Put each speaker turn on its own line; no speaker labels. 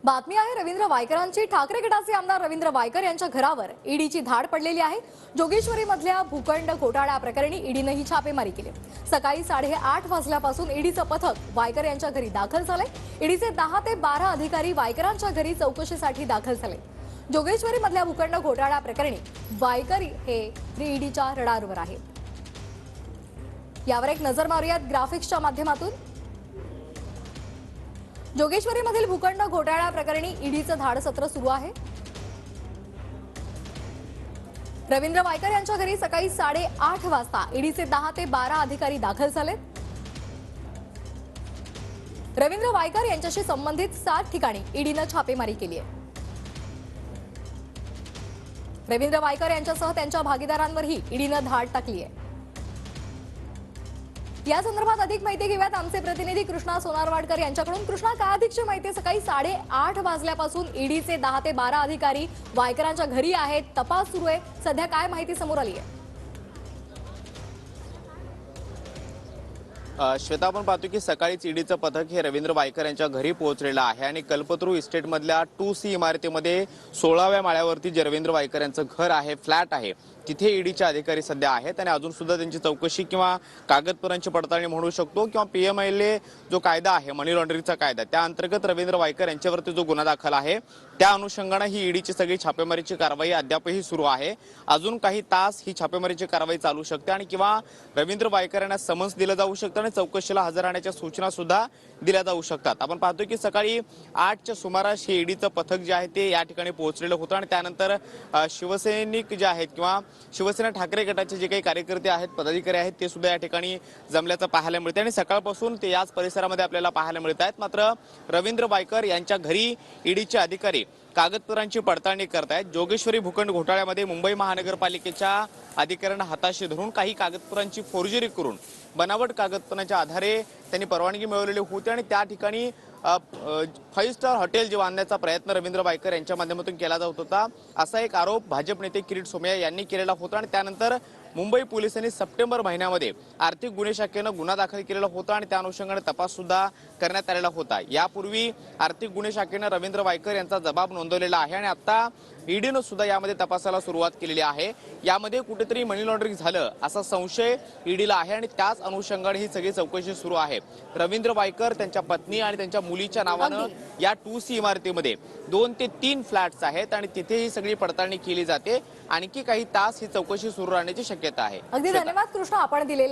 बातमी आहे रवींद्र वायकरांची। ठाकरे गटाचे आमदार रवींद्र वायकर यांच्या घरावर ईडीची धाड पडलेली आहे। जोगेश्वरी मधल्या भूखंड घोटाळा प्रकरणी ईडीने ही छापेमारी केली। सकाळी 8:30 वाजल्यापासून ईडीचं पथक वायकर यांच्या घरी दाखल झाले। ईडीचे 10 ते 12 अधिकारी वायकरांच्या घरी चौकशीसाठी दाखल झाले। जोगेश्वरी मधल्या भूखंड घोटाळा प्रकरणी वायकर हे ईडीच्या रडारवर आहेत। यावर एक नजर मारूयात ग्राफिक्सच्या माध्यमातून। जोगेश्वरी मधील भूखंड घोटाळा प्रकरणी ईडीचं धाड सत्र सुरू आहे। रवींद्र वायकर यांच्या घरी सकाळी 8:30 वाजता ईडीचे 10 ते 12 अधिकारी दाखल झाले। रवींद्र वायकर यांच्याशी संबंधित 7 ठिकाणी ईडीनं छापेमारी केली आहे। रवींद्र वायकर यांच्यासह त्यांच्या भागीदारांवरही ईडीनं धाड टाकली आहे। या संदर्भात अधिक माहिती घेऊयात आमचे प्रतिनिधी कृष्णा सोनारवाडकर यांच्याकडून। कृष्णा, काय अधिकची माहिती? सकाळी 8:30 वाजल्यापासून ईडीचे 10 ते 12 अधिकारी वायकरांच्या घरी आहेत, तपास सुरू आहे। सध्या काय माहिती समोर आली आहे?
श्वेता, आपण पाहतो की सकाळीच ईडीचं पथक हे रवींद्र वायकर यांच्या घरी पोहोचलेलं आहे आणि कल्पतरू इस्टेटमधल्या 2C इमारतीमध्ये 16व्या माळ्यावरती जे रवींद्र वायकर यांचं घर आहे, फ्लॅट आहे, तिथे ईडीचे अधिकारी सध्या आहेत आणि अजून सुद्धा त्यांची चौकशी किंवा कागदपत्रांची पडताळणी म्हणू शकतो किंवा PMLA जो कायदा आहे, मनी लॉन्ड्रिंगचा कायदा, त्या अंतर्गत रवींद्र वायकर यांच्यावरती जो गुन्हा दाखल आहे त्या अनुषंगाने ही ईडीची सगळी छापेमारीची कारवाई अद्यापही सुरू आहे। अजून काही तास ही छापेमारीची कारवाई चालू शकते आणि किंवा रवींद्र वायकर यांना समन्स दिलं जाऊ शकतं आणि चौकशीला हजर राहण्याच्या सूचना सुद्धा दिल्या जाऊ शकतात। आपण पाहतो की सकाळी 8च्या सुमारास हे ईडीचं पथक जे आहे ते या ठिकाणी पोहोचलेलं होतं आणि त्यानंतर शिवसैनिक जे आहेत किंवा शिवसेना ठाकरे गटाचे जे काही कार्यकर्ते आहेत, पदाधिकारी आहेत, ते सुद्धा या ठिकाणी जमल्याचं पाहायला मिळते आणि सकाळपासून ते याच परिसरामध्ये आपल्याला पाहायला मिळत आहेत। मात्र रवींद्र वायकर यांच्या घरी ईडीचे अधिकारी कागदपत्रांची पडताळणी करतायत। जोगेश्वरी भूखंड घोटाळ्यामध्ये मुंबई महानगरपालिकेच्या अधिकाऱ्यांना हाताशी धरून काही कागदपत्रांची फोर्जरी करून बनावट कागदपत्रांच्या आधारे त्यांनी परवानगी मिळवलेली होती आणि त्या ठिकाणी 5 स्टार हॉटेल जे बांधण्याचा प्रयत्न रवींद्र वायकर यांच्या माध्यमातून केला जात होता, असा एक आरोप भाजप नेते किरीट सोमय्या यांनी केलेला होता आणि त्यानंतर मुंबई पोलिसांनी सप्टेंबर महिन्यामध्ये आर्थिक गुन्हे शाखेनं गुन्हा दाखल केलेला होता आणि त्या अनुषंगाने तपास सुद्धा करण्यात आलेला होता। यापूर्वी आर्थिक गुन्हे शाखेनं रवींद्र वायकर यांचा जबाब नोंदवलेला आहे आणि आता ईडीनं सुद्धा यामध्ये तपासाला सुरुवात केलेली आहे। यामध्ये कुठेतरी मनी लॉन्ड्रिंग झालं असा संशय ईडीला आहे आणि त्याच अनुषंगाने ही सगळी चौकशी सुरू आहे। रवींद्र वायकर, त्यांच्या पत्नी आणि त्यांच्या मुलीच्या नावानं या 2C इमारतीमध्ये 2 ते 3 फ्लॅट्स आहेत आणि तिथे ही सगळी पडताळणी केली जाते। आणखी काही तास ही चौकशी सुरू राहण्याची शक्यता आहे।
अगदी धन्यवाद कृष्णा, आपण दिलेल्या